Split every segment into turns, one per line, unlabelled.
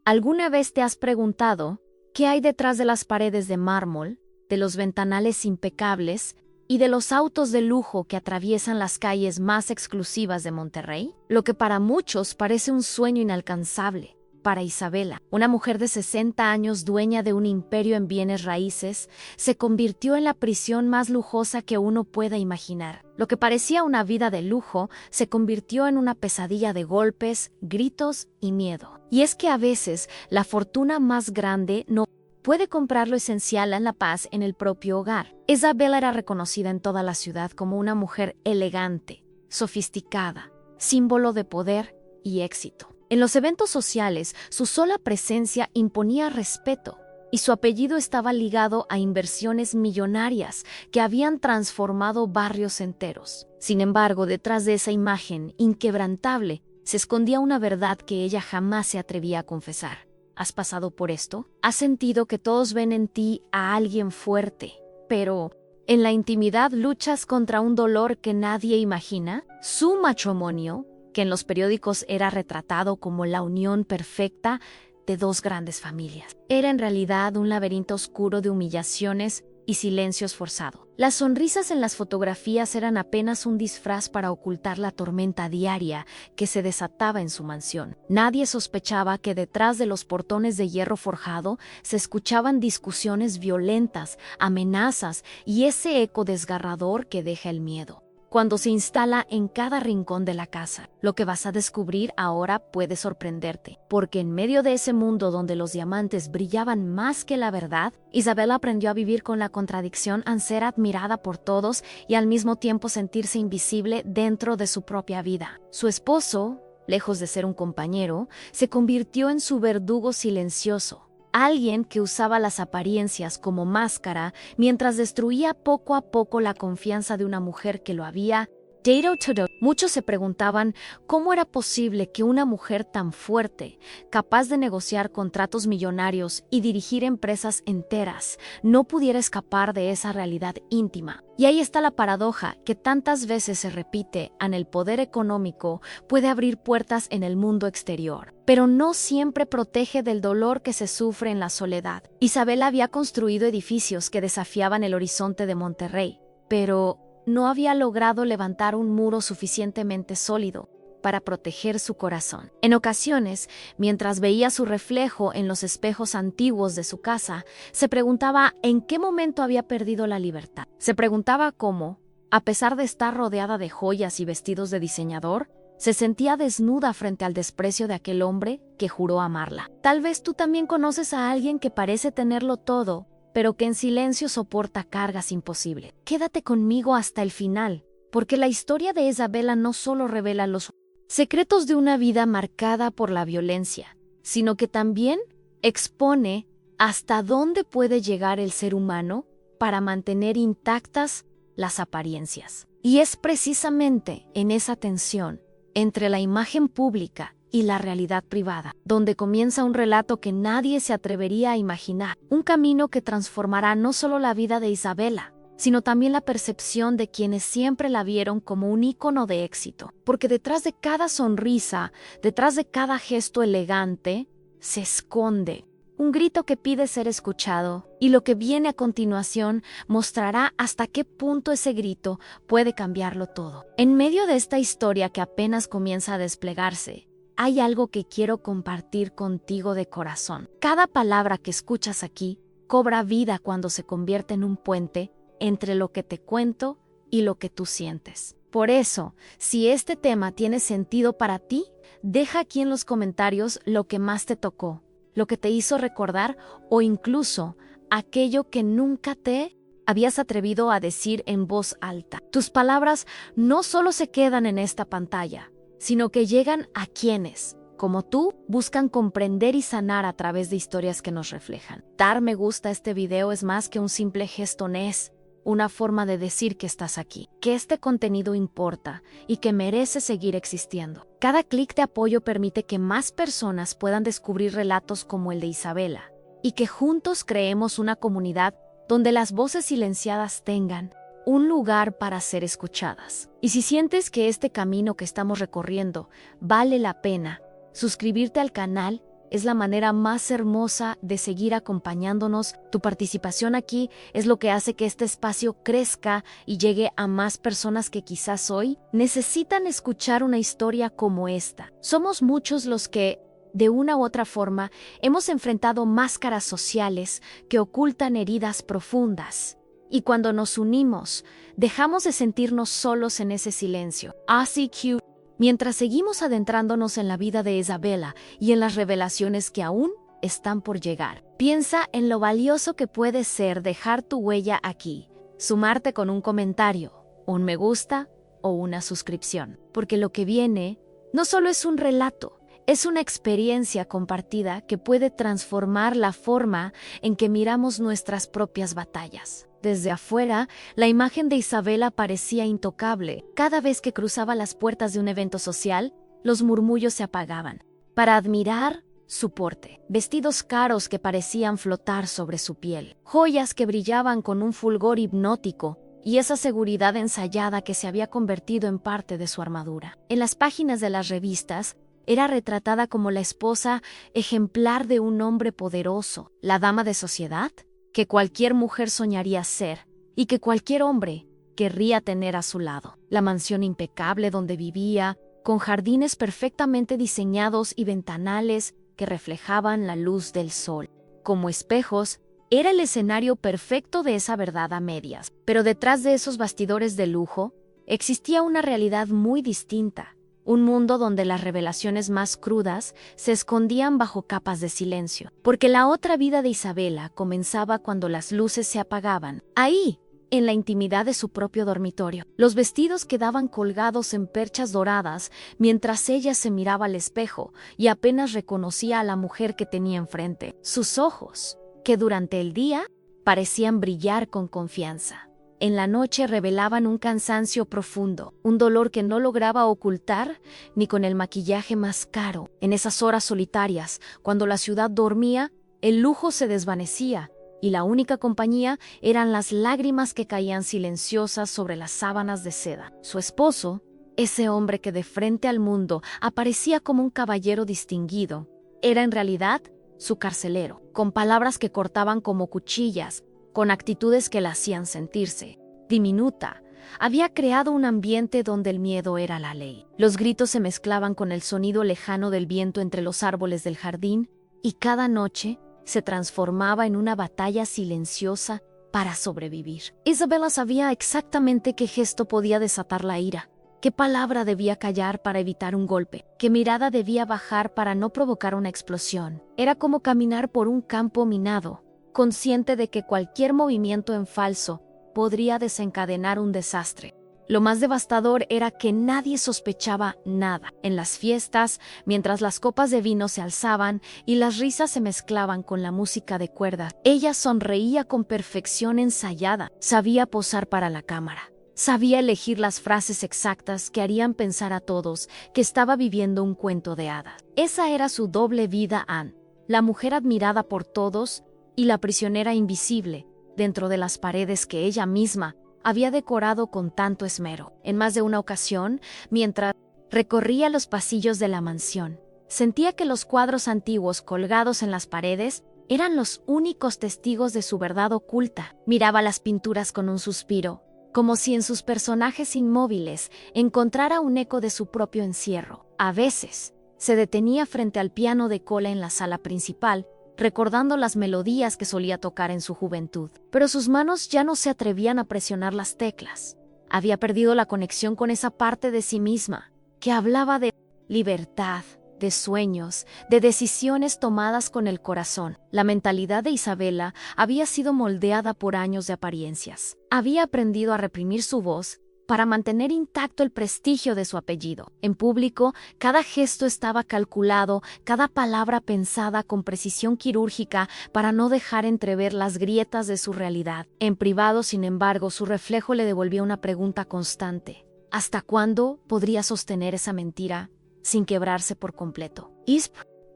¿Alguna vez te has preguntado qué hay detrás de las paredes de mármol, de los ventanales impecables y de los autos de lujo que atraviesan las calles más exclusivas de Monterrey? Lo que para muchos parece un sueño inalcanzable, para Isabela, una mujer de 60 años dueña de un imperio en bienes raíces, se convirtió en la prisión más lujosa que uno pueda imaginar. Lo que parecía una vida de lujo se convirtió en una pesadilla de golpes, gritos y miedo. Y es que a veces la fortuna más grande no puede comprar lo esencial en la paz en el propio hogar. Isabela era reconocida en toda la ciudad como una mujer elegante, sofisticada, símbolo de poder y éxito. En los eventos sociales, su sola presencia imponía respeto, y su apellido estaba ligado a inversiones millonarias que habían transformado barrios enteros. Sin embargo, detrás de esa imagen inquebrantable se escondía una verdad que ella jamás se atrevía a confesar. ¿Has pasado por esto? ¿Has sentido que todos ven en ti a alguien fuerte, pero en la intimidad luchas contra un dolor que nadie imagina? Su matrimonio, que en los periódicos era retratado como la unión perfecta de dos grandes familias, era en realidad un laberinto oscuro de humillaciones y silencios forzados. Las sonrisas en las fotografías eran apenas un disfraz para ocultar la tormenta diaria que se desataba en su mansión. Nadie sospechaba que detrás de los portones de hierro forjado se escuchaban discusiones violentas, amenazas y ese eco desgarrador que deja el miedo cuando se instala en cada rincón de la casa. Lo que vas a descubrir ahora puede sorprenderte, porque en medio de ese mundo donde los diamantes brillaban más que la verdad, Isabela aprendió a vivir con la contradicción en ser admirada por todos y al mismo tiempo sentirse invisible dentro de su propia vida. Su esposo, lejos de ser un compañero, se convirtió en su verdugo silencioso. Alguien que usaba las apariencias como máscara mientras destruía poco a poco la confianza de una mujer que lo había dado todo. Muchos se preguntaban cómo era posible que una mujer tan fuerte, capaz de negociar contratos millonarios y dirigir empresas enteras, no pudiera escapar de esa realidad íntima. Y ahí está la paradoja que tantas veces se repite: el poder económico puede abrir puertas en el mundo exterior, pero no siempre protege del dolor que se sufre en la soledad. Isabela había construido edificios que desafiaban el horizonte de Monterrey, pero no había logrado levantar un muro suficientemente sólido para proteger su corazón. En ocasiones, mientras veía su reflejo en los espejos antiguos de su casa, se preguntaba en qué momento había perdido la libertad. Se preguntaba cómo, a pesar de estar rodeada de joyas y vestidos de diseñador, se sentía desnuda frente al desprecio de aquel hombre que juró amarla. Tal vez tú también conoces a alguien que parece tenerlo todo, pero que en silencio soporta cargas imposibles. Quédate conmigo hasta el final, porque la historia de Isabela no solo revela los secretos de una vida marcada por la violencia, sino que también expone hasta dónde puede llegar el ser humano para mantener intactas las apariencias. Y es precisamente en esa tensión entre la imagen pública y la realidad privada, donde comienza un relato que nadie se atrevería a imaginar, un camino que transformará no solo la vida de Isabela, sino también la percepción de quienes siempre la vieron como un ícono de éxito, porque detrás de cada sonrisa, detrás de cada gesto elegante, se esconde un grito que pide ser escuchado, y lo que viene a continuación mostrará hasta qué punto ese grito puede cambiarlo todo. En medio de esta historia que apenas comienza a desplegarse, hay algo que quiero compartir contigo de corazón. Cada palabra que escuchas aquí cobra vida cuando se convierte en un puente entre lo que te cuento y lo que tú sientes. Por eso, si este tema tiene sentido para ti, deja aquí en los comentarios lo que más te tocó, lo que te hizo recordar o incluso aquello que nunca te habías atrevido a decir en voz alta. Tus palabras no solo se quedan en esta pantalla, sino que llegan a quienes, como tú, buscan comprender y sanar a través de historias que nos reflejan. Dar me gusta a este video es más que un simple gesto, es una forma de decir que estás aquí, que este contenido importa y que merece seguir existiendo. Cada clic de apoyo permite que más personas puedan descubrir relatos como el de Isabela y que juntos creemos una comunidad donde las voces silenciadas tengan un lugar para ser escuchadas. Y si sientes que este camino que estamos recorriendo vale la pena, suscribirte al canal es la manera más hermosa de seguir acompañándonos. Tu participación aquí es lo que hace que este espacio crezca y llegue a más personas que quizás hoy necesitan escuchar una historia como esta. Somos muchos los que, de una u otra forma, hemos enfrentado máscaras sociales que ocultan heridas profundas. Y cuando nos unimos, dejamos de sentirnos solos en ese silencio. Así que, mientras seguimos adentrándonos en la vida de Isabela y en las revelaciones que aún están por llegar, piensa en lo valioso que puede ser dejar tu huella aquí, sumarte con un comentario, un me gusta o una suscripción. Porque lo que viene no solo es un relato, es una experiencia compartida que puede transformar la forma en que miramos nuestras propias batallas. Desde afuera, la imagen de Isabela parecía intocable. Cada vez que cruzaba las puertas de un evento social, los murmullos se apagaban. Para admirar su porte, vestidos caros que parecían flotar sobre su piel, joyas que brillaban con un fulgor hipnótico y esa seguridad ensayada que se había convertido en parte de su armadura. En las páginas de las revistas, era retratada como la esposa ejemplar de un hombre poderoso, la dama de sociedad que cualquier mujer soñaría ser y que cualquier hombre querría tener a su lado. La mansión impecable donde vivía, con jardines perfectamente diseñados y ventanales que reflejaban la luz del sol. Como espejos, era el escenario perfecto de esa verdad a medias. Pero detrás de esos bastidores de lujo, existía una realidad muy distinta. Un mundo donde las revelaciones más crudas se escondían bajo capas de silencio. Porque la otra vida de Isabela comenzaba cuando las luces se apagaban. Ahí, en la intimidad de su propio dormitorio. Los vestidos quedaban colgados en perchas doradas mientras ella se miraba al espejo y apenas reconocía a la mujer que tenía enfrente. Sus ojos, que durante el día parecían brillar con confianza, en la noche revelaban un cansancio profundo, un dolor que no lograba ocultar ni con el maquillaje más caro. En esas horas solitarias, cuando la ciudad dormía, el lujo se desvanecía y la única compañía eran las lágrimas que caían silenciosas sobre las sábanas de seda. Su esposo, ese hombre que de frente al mundo aparecía como un caballero distinguido, era en realidad su carcelero, con palabras que cortaban como cuchillas, con actitudes que la hacían sentirse diminuta. Había creado un ambiente donde el miedo era la ley. Los gritos se mezclaban con el sonido lejano del viento entre los árboles del jardín, y cada noche se transformaba en una batalla silenciosa para sobrevivir. Isabela sabía exactamente qué gesto podía desatar la ira, qué palabra debía callar para evitar un golpe, qué mirada debía bajar para no provocar una explosión. Era como caminar por un campo minado, consciente de que cualquier movimiento en falso podría desencadenar un desastre. Lo más devastador era que nadie sospechaba nada. En las fiestas, mientras las copas de vino se alzaban y las risas se mezclaban con la música de cuerdas, ella sonreía con perfección ensayada. Sabía posar para la cámara. Sabía elegir las frases exactas que harían pensar a todos que estaba viviendo un cuento de hadas. Esa era su doble vida, Anne, la mujer admirada por todos y la prisionera invisible dentro de las paredes que ella misma había decorado con tanto esmero. En más de una ocasión, mientras recorría los pasillos de la mansión, sentía que los cuadros antiguos colgados en las paredes eran los únicos testigos de su verdad oculta. Miraba las pinturas con un suspiro, como si en sus personajes inmóviles encontrara un eco de su propio encierro. A veces, se detenía frente al piano de cola en la sala principal, recordando las melodías que solía tocar en su juventud. Pero sus manos ya no se atrevían a presionar las teclas. Había perdido la conexión con esa parte de sí misma, que hablaba de libertad, de sueños, de decisiones tomadas con el corazón. La mentalidad de Isabela había sido moldeada por años de apariencias. Había aprendido a reprimir su voz para mantener intacto el prestigio de su apellido. En público, cada gesto estaba calculado, cada palabra pensada con precisión quirúrgica para no dejar entrever las grietas de su realidad. En privado, sin embargo, su reflejo le devolvía una pregunta constante: ¿hasta cuándo podría sostener esa mentira sin quebrarse por completo?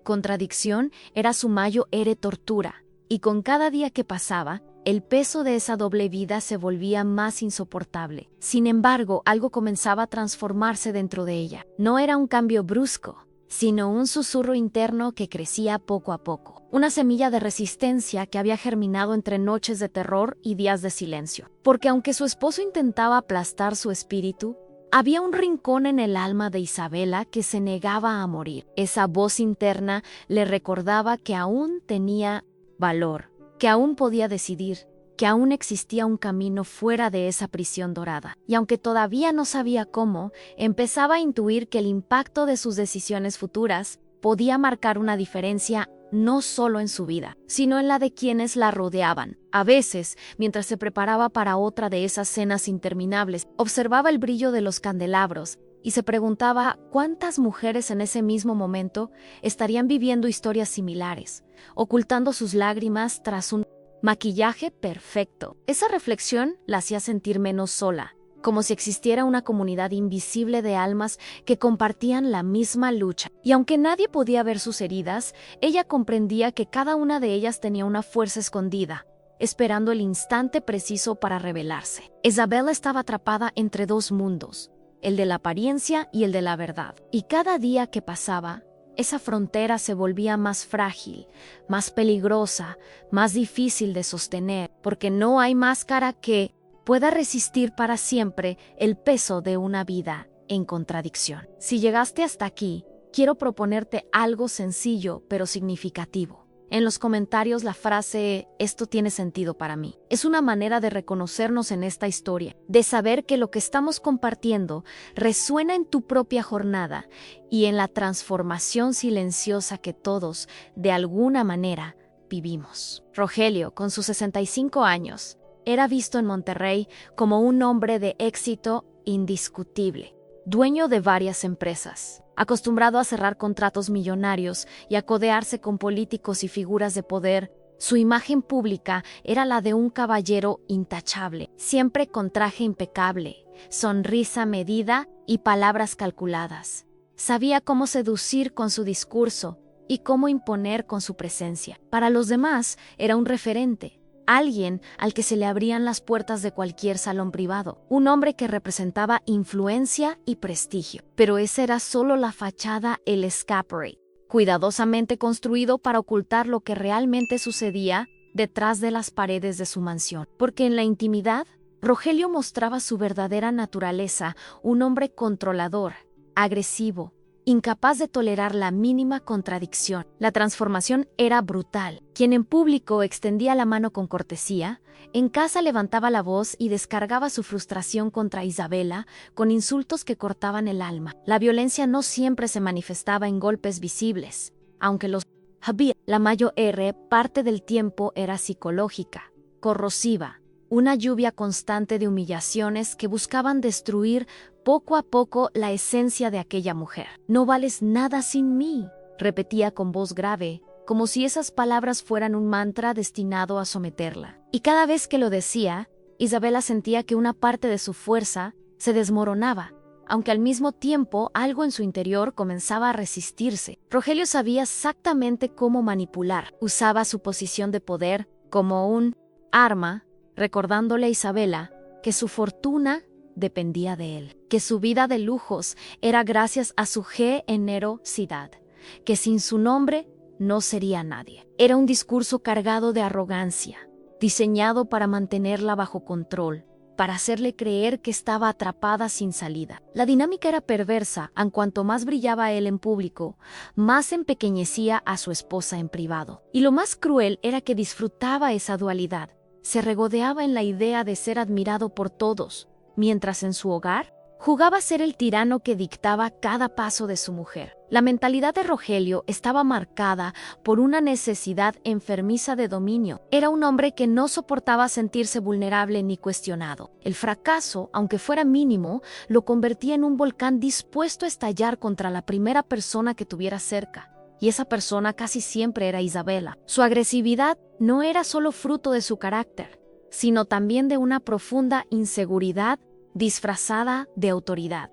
Contradicción era su mayo ere tortura, y con cada día que pasaba, el peso de esa doble vida se volvía más insoportable. Sin embargo, algo comenzaba a transformarse dentro de ella. No era un cambio brusco, sino un susurro interno que crecía poco a poco. Una semilla de resistencia que había germinado entre noches de terror y días de silencio. Porque aunque su esposo intentaba aplastar su espíritu, había un rincón en el alma de Isabela que se negaba a morir. Esa voz interna le recordaba que aún tenía valor, que aún podía decidir, que aún existía un camino fuera de esa prisión dorada. Y aunque todavía no sabía cómo, empezaba a intuir que el impacto de sus decisiones futuras podía marcar una diferencia no solo en su vida, sino en la de quienes la rodeaban. A veces, mientras se preparaba para otra de esas cenas interminables, observaba el brillo de los candelabros y se preguntaba cuántas mujeres en ese mismo momento estarían viviendo historias similares, ocultando sus lágrimas tras un maquillaje perfecto. Esa reflexión la hacía sentir menos sola, como si existiera una comunidad invisible de almas que compartían la misma lucha. Y aunque nadie podía ver sus heridas, ella comprendía que cada una de ellas tenía una fuerza escondida, esperando el instante preciso para revelarse. Isabela estaba atrapada entre dos mundos, el de la apariencia y el de la verdad. Y cada día que pasaba, esa frontera se volvía más frágil, más peligrosa, más difícil de sostener, porque no hay máscara que pueda resistir para siempre el peso de una vida en contradicción. Si llegaste hasta aquí, quiero proponerte algo sencillo pero significativo. En los comentarios la frase "esto tiene sentido para mí" es una manera de reconocernos en esta historia, de saber que lo que estamos compartiendo resuena en tu propia jornada y en la transformación silenciosa que todos, de alguna manera, vivimos. Rogelio, con sus 65 años, era visto en Monterrey como un hombre de éxito indiscutible, dueño de varias empresas, acostumbrado a cerrar contratos millonarios y a codearse con políticos y figuras de poder. Su imagen pública era la de un caballero intachable, siempre con traje impecable, sonrisa medida y palabras calculadas. Sabía cómo seducir con su discurso y cómo imponer con su presencia. Para los demás era un referente, alguien al que se le abrían las puertas de cualquier salón privado, un hombre que representaba influencia y prestigio. Pero esa era solo la fachada, el escape, cuidadosamente construido para ocultar lo que realmente sucedía detrás de las paredes de su mansión. Porque en la intimidad, Rogelio mostraba su verdadera naturaleza, un hombre controlador, agresivo, incapaz de tolerar la mínima contradicción. La transformación era brutal. Quien en público extendía la mano con cortesía, en casa levantaba la voz y descargaba su frustración contra Isabela con insultos que cortaban el alma. La violencia no siempre se manifestaba en golpes visibles, aunque los había. La mayor parte del tiempo era psicológica, corrosiva, una lluvia constante de humillaciones que buscaban destruir poco a poco la esencia de aquella mujer. «No vales nada sin mí», repetía con voz grave, como si esas palabras fueran un mantra destinado a someterla. Y cada vez que lo decía, Isabela sentía que una parte de su fuerza se desmoronaba, aunque al mismo tiempo algo en su interior comenzaba a resistirse. Rogelio sabía exactamente cómo manipular. Usaba su posición de poder como un arma, recordándole a Isabela que su fortuna dependía de él, que su vida de lujos era gracias a su generosidad, que sin su nombre no sería nadie. Era un discurso cargado de arrogancia, diseñado para mantenerla bajo control, para hacerle creer que estaba atrapada sin salida. La dinámica era perversa, en cuanto más brillaba él en público, más empequeñecía a su esposa en privado. Y lo más cruel era que disfrutaba esa dualidad. Se regodeaba en la idea de ser admirado por todos, mientras en su hogar jugaba a ser el tirano que dictaba cada paso de su mujer. La mentalidad de Rogelio estaba marcada por una necesidad enfermiza de dominio. Era un hombre que no soportaba sentirse vulnerable ni cuestionado. El fracaso, aunque fuera mínimo, lo convertía en un volcán dispuesto a estallar contra la primera persona que tuviera cerca. Y esa persona casi siempre era Isabela. Su agresividad no era solo fruto de su carácter, sino también de una profunda inseguridad disfrazada de autoridad.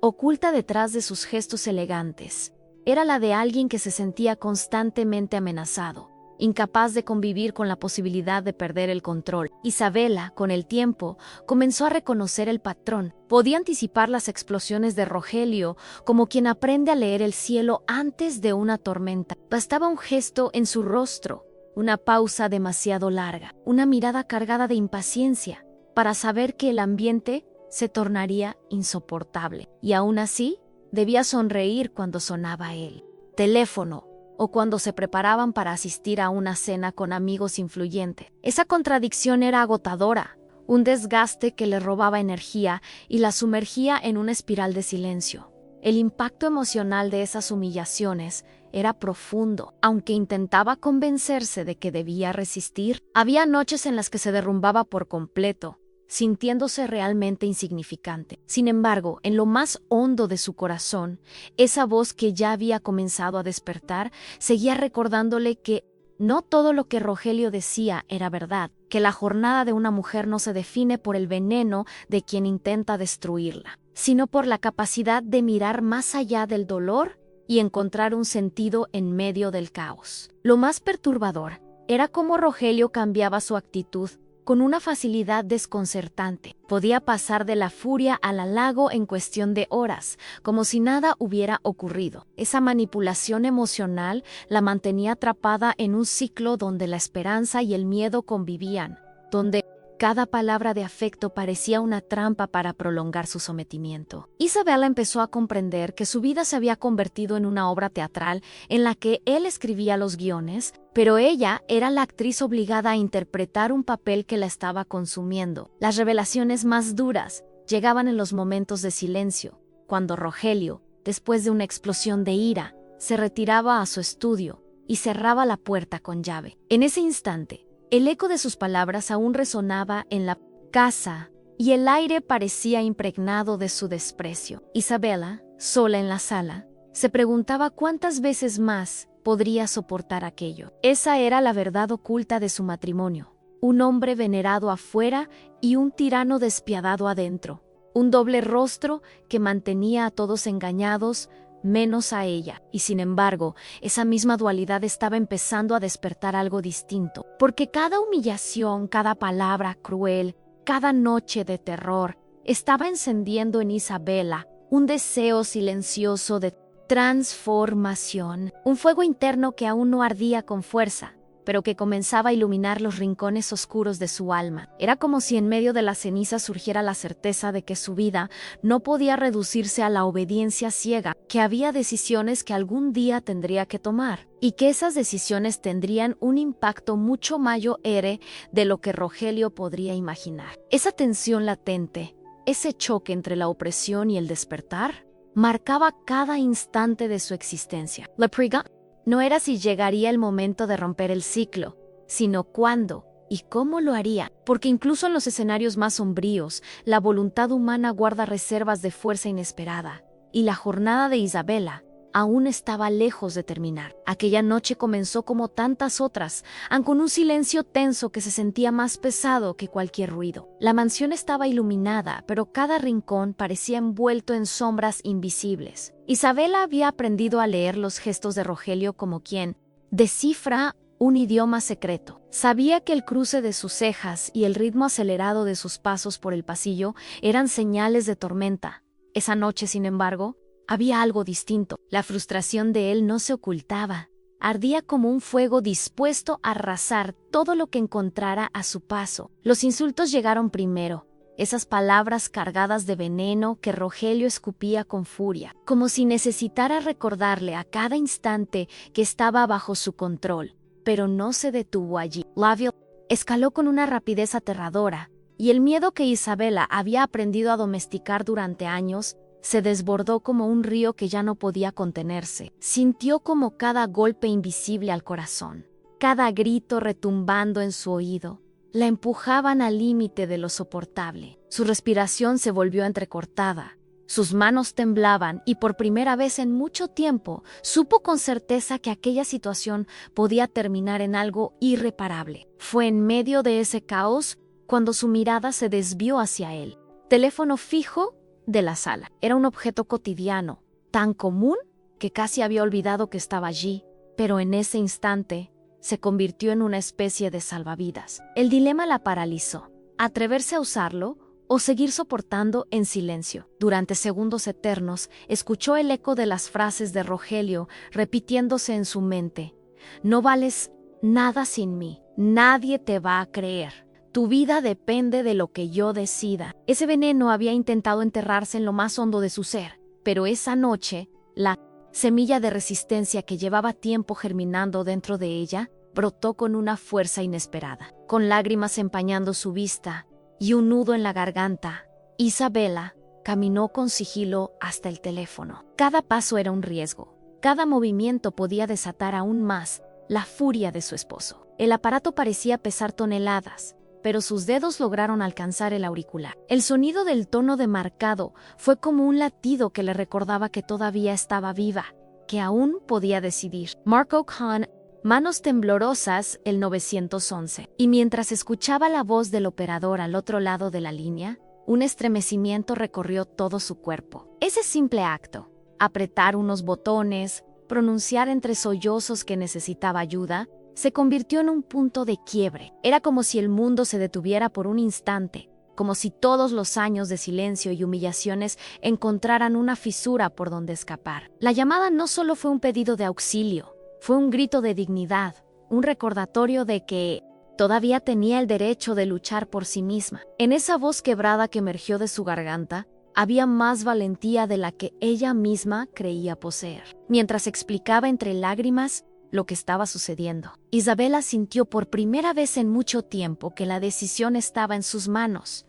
Oculta detrás de sus gestos elegantes, era la de alguien que se sentía constantemente amenazado, incapaz de convivir con la posibilidad de perder el control. Isabela, con el tiempo, comenzó a reconocer el patrón. Podía anticipar las explosiones de Rogelio como quien aprende a leer el cielo antes de una tormenta. Bastaba un gesto en su rostro, una pausa demasiado larga, una mirada cargada de impaciencia, para saber que el ambiente se tornaría insoportable. Y aún así, debía sonreír cuando sonaba el teléfono o cuando se preparaban para asistir a una cena con amigos influyentes. Esa contradicción era agotadora, un desgaste que le robaba energía y la sumergía en una espiral de silencio. El impacto emocional de esas humillaciones era profundo. Aunque intentaba convencerse de que debía resistir, había noches en las que se derrumbaba por completo, sintiéndose realmente insignificante. Sin embargo, en lo más hondo de su corazón, esa voz que ya había comenzado a despertar seguía recordándole que no todo lo que Rogelio decía era verdad, que la jornada de una mujer no se define por el veneno de quien intenta destruirla, sino por la capacidad de mirar más allá del dolor y encontrar un sentido en medio del caos. Lo más perturbador era cómo Rogelio cambiaba su actitud con una facilidad desconcertante. Podía pasar de la furia al halago en cuestión de horas, como si nada hubiera ocurrido. Esa manipulación emocional la mantenía atrapada en un ciclo donde la esperanza y el miedo convivían, donde cada palabra de afecto parecía una trampa para prolongar su sometimiento. Isabela empezó a comprender que su vida se había convertido en una obra teatral en la que él escribía los guiones, pero ella era la actriz obligada a interpretar un papel que la estaba consumiendo. Las revelaciones más duras llegaban en los momentos de silencio, cuando Rogelio, después de una explosión de ira, se retiraba a su estudio y cerraba la puerta con llave. En ese instante, el eco de sus palabras aún resonaba en la casa y el aire parecía impregnado de su desprecio. Isabela, sola en la sala, se preguntaba cuántas veces más podría soportar aquello. Esa era la verdad oculta de su matrimonio. Un hombre venerado afuera y un tirano despiadado adentro. Un doble rostro que mantenía a todos engañados, menos a ella. Y sin embargo, esa misma dualidad estaba empezando a despertar algo distinto, porque cada humillación, cada palabra cruel, cada noche de terror, estaba encendiendo en Isabela un deseo silencioso de transformación, un fuego interno que aún no ardía con fuerza, pero que comenzaba a iluminar los rincones oscuros de su alma. Era como si en medio de las cenizas surgiera la certeza de que su vida no podía reducirse a la obediencia ciega, que había decisiones que algún día tendría que tomar, y que esas decisiones tendrían un impacto mucho mayor de lo que Rogelio podría imaginar. Esa tensión latente, ese choque entre la opresión y el despertar, marcaba cada instante de su existencia. La priga no era si llegaría el momento de romper el ciclo, sino cuándo y cómo lo haría, porque incluso en los escenarios más sombríos, la voluntad humana guarda reservas de fuerza inesperada, y la jornada de Isabela aún estaba lejos de terminar. Aquella noche comenzó como tantas otras, aunque con un silencio tenso que se sentía más pesado que cualquier ruido. La mansión estaba iluminada, pero cada rincón parecía envuelto en sombras invisibles. Isabela había aprendido a leer los gestos de Rogelio como quien descifra un idioma secreto. Sabía que el cruce de sus cejas y el ritmo acelerado de sus pasos por el pasillo eran señales de tormenta. Esa noche, sin embargo, había algo distinto. La frustración de él no se ocultaba. Ardía como un fuego dispuesto a arrasar todo lo que encontrara a su paso. Los insultos llegaron primero, esas palabras cargadas de veneno que Rogelio escupía con furia, como si necesitara recordarle a cada instante que estaba bajo su control. Pero no se detuvo allí. Lavio escaló con una rapidez aterradora, y el miedo que Isabela había aprendido a domesticar durante años se desbordó como un río que ya no podía contenerse. Sintió como cada golpe invisible al corazón, cada grito retumbando en su oído, la empujaban al límite de lo soportable. Su respiración se volvió entrecortada, sus manos temblaban y por primera vez en mucho tiempo supo con certeza que aquella situación podía terminar en algo irreparable. Fue en medio de ese caos cuando su mirada se desvió hacia él. Teléfono fijo de la sala. Era un objeto cotidiano, tan común que casi había olvidado que estaba allí, pero en ese instante se convirtió en una especie de salvavidas. El dilema la paralizó: atreverse a usarlo o seguir soportando en silencio. Durante segundos eternos, escuchó el eco de las frases de Rogelio repitiéndose en su mente. No vales nada sin mí. Nadie te va a creer. Tu vida depende de lo que yo decida. Ese veneno había intentado enterrarse en lo más hondo de su ser, pero esa noche, la semilla de resistencia que llevaba tiempo germinando dentro de ella brotó con una fuerza inesperada. Con lágrimas empañando su vista y un nudo en la garganta, Isabela caminó con sigilo hasta el teléfono. Cada paso era un riesgo. Cada movimiento podía desatar aún más la furia de su esposo. El aparato parecía pesar toneladas, pero sus dedos lograron alcanzar el auricular. El sonido del tono demarcado fue como un latido que le recordaba que todavía estaba viva, que aún podía decidir. Mark O'Connor, manos temblorosas, el 911. Y mientras escuchaba la voz del operador al otro lado de la línea, un estremecimiento recorrió todo su cuerpo. Ese simple acto, apretar unos botones, pronunciar entre sollozos que necesitaba ayuda, se convirtió en un punto de quiebre. Era como si el mundo se detuviera por un instante, como si todos los años de silencio y humillaciones encontraran una fisura por donde escapar. La llamada no solo fue un pedido de auxilio, fue un grito de dignidad, un recordatorio de que todavía tenía el derecho de luchar por sí misma. En esa voz quebrada que emergió de su garganta, había más valentía de la que ella misma creía poseer. Mientras explicaba entre lágrimas lo que estaba sucediendo, Isabela sintió por primera vez en mucho tiempo que la decisión estaba en sus manos,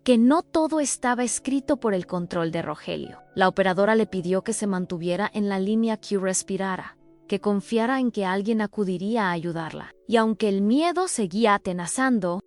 que no todo estaba escrito por el control de Rogelio. La operadora le pidió que se mantuviera en la línea, que respirara, que confiara en que alguien acudiría a ayudarla. Y aunque el miedo seguía atenazando,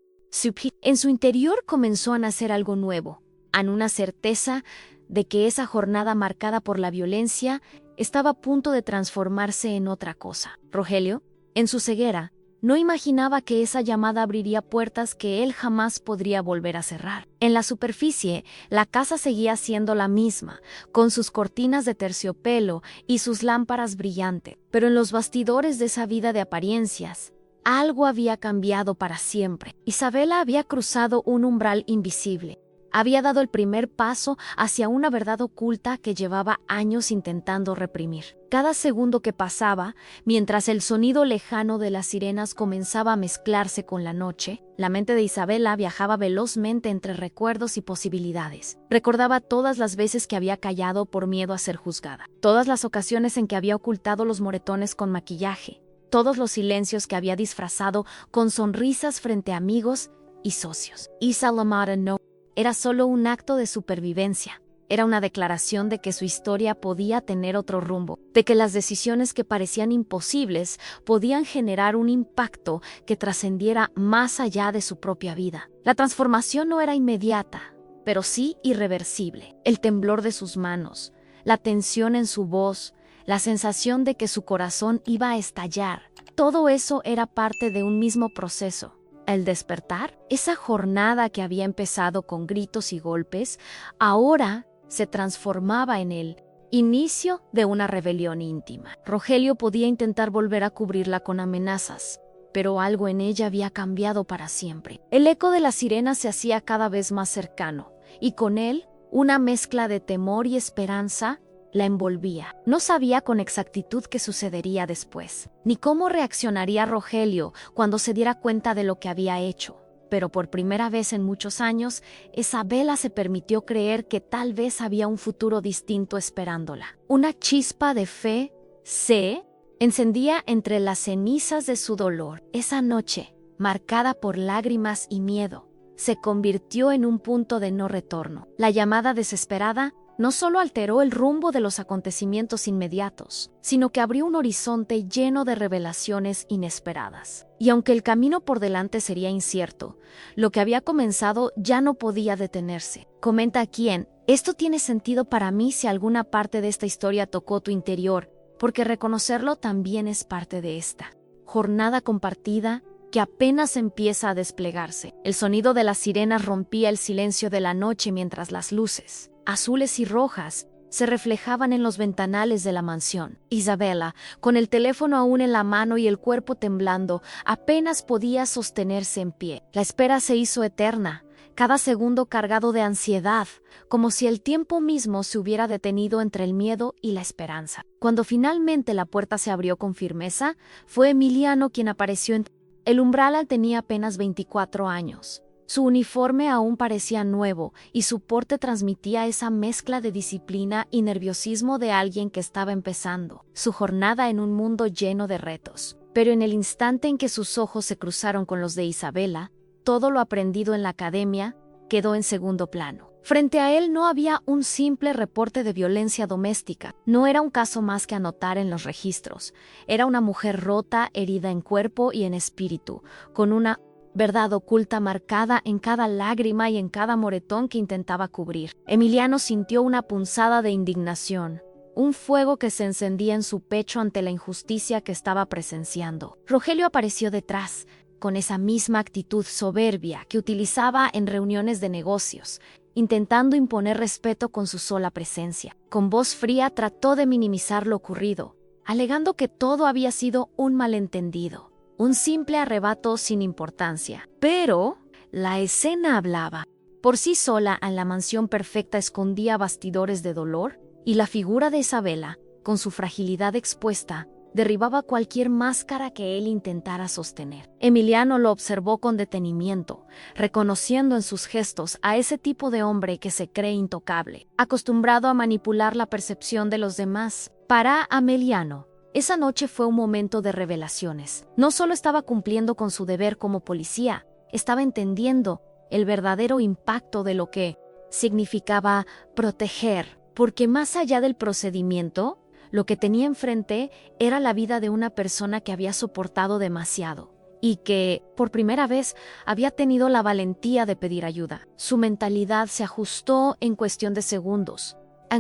en su interior comenzó a nacer algo nuevo, una certeza de que esa jornada marcada por la violencia estaba a punto de transformarse en otra cosa. Rogelio, en su ceguera, no imaginaba que esa llamada abriría puertas que él jamás podría volver a cerrar. En la superficie, la casa seguía siendo la misma, con sus cortinas de terciopelo y sus lámparas brillantes, pero en los bastidores de esa vida de apariencias, algo había cambiado para siempre. Isabela había cruzado un umbral invisible. Había dado el primer paso hacia una verdad oculta que llevaba años intentando reprimir. Cada segundo que pasaba, mientras el sonido lejano de las sirenas comenzaba a mezclarse con la noche, la mente de Isabela viajaba velozmente entre recuerdos y posibilidades. Recordaba todas las veces que había callado por miedo a ser juzgada, todas las ocasiones en que había ocultado los moretones con maquillaje, todos los silencios que había disfrazado con sonrisas frente a amigos y socios. Isa Lamada no era solo un acto de supervivencia. Era una declaración de que su historia podía tener otro rumbo, de que las decisiones que parecían imposibles podían generar un impacto que trascendiera más allá de su propia vida. La transformación no era inmediata, pero sí irreversible. El temblor de sus manos, la tensión en su voz, la sensación de que su corazón iba a estallar, todo eso era parte de un mismo proceso. El despertar, esa jornada que había empezado con gritos y golpes, ahora se transformaba en el inicio de una rebelión íntima. Rogelio podía intentar volver a cubrirla con amenazas, pero algo en ella había cambiado para siempre. El eco de las sirenas se hacía cada vez más cercano, y con él, una mezcla de temor y esperanza la envolvía. No sabía con exactitud qué sucedería después, ni cómo reaccionaría Rogelio cuando se diera cuenta de lo que había hecho. Pero por primera vez en muchos años, Isabela se permitió creer que tal vez había un futuro distinto esperándola. Una chispa de fe se encendía entre las cenizas de su dolor. Esa noche, marcada por lágrimas y miedo, se convirtió en un punto de no retorno. La llamada desesperada no solo alteró el rumbo de los acontecimientos inmediatos, sino que abrió un horizonte lleno de revelaciones inesperadas. Y aunque el camino por delante sería incierto, lo que había comenzado ya no podía detenerse. Comenta aquí en Esto tiene sentido para mí si alguna parte de esta historia tocó tu interior, porque reconocerlo también es parte de esta jornada compartida que apenas empieza a desplegarse. El sonido de las sirenas rompía el silencio de la noche mientras las luces, azules y rojas, se reflejaban en los ventanales de la mansión. Isabela, con el teléfono aún en la mano y el cuerpo temblando, apenas podía sostenerse en pie. La espera se hizo eterna, cada segundo cargado de ansiedad, como si el tiempo mismo se hubiera detenido entre el miedo y la esperanza. Cuando finalmente la puerta se abrió con firmeza, fue Emiliano quien apareció. El umbral tenía apenas 24 años. Su uniforme aún parecía nuevo y su porte transmitía esa mezcla de disciplina y nerviosismo de alguien que estaba empezando su jornada en un mundo lleno de retos. Pero en el instante en que sus ojos se cruzaron con los de Isabela, todo lo aprendido en la academia quedó en segundo plano. Frente a él no había un simple reporte de violencia doméstica. No era un caso más que anotar en los registros. Era una mujer rota, herida en cuerpo y en espíritu, con una verdad oculta marcada en cada lágrima y en cada moretón que intentaba cubrir. Emiliano sintió una punzada de indignación, un fuego que se encendía en su pecho ante la injusticia que estaba presenciando. Rogelio apareció detrás, con esa misma actitud soberbia que utilizaba en reuniones de negocios, intentando imponer respeto con su sola presencia. Con voz fría trató de minimizar lo ocurrido, alegando que todo había sido un malentendido, un simple arrebato sin importancia. Pero la escena hablaba. Por sí sola, en la mansión perfecta escondía bastidores de dolor, y la figura de Isabela, con su fragilidad expuesta, derribaba cualquier máscara que él intentara sostener. Emiliano lo observó con detenimiento, reconociendo en sus gestos a ese tipo de hombre que se cree intocable, acostumbrado a manipular la percepción de los demás. Para Emiliano, esa noche fue un momento de revelaciones. No solo estaba cumpliendo con su deber como policía, estaba entendiendo el verdadero impacto de lo que significaba proteger, porque más allá del procedimiento, lo que tenía enfrente era la vida de una persona que había soportado demasiado y que, por primera vez, había tenido la valentía de pedir ayuda. Su mentalidad se ajustó en cuestión de segundos.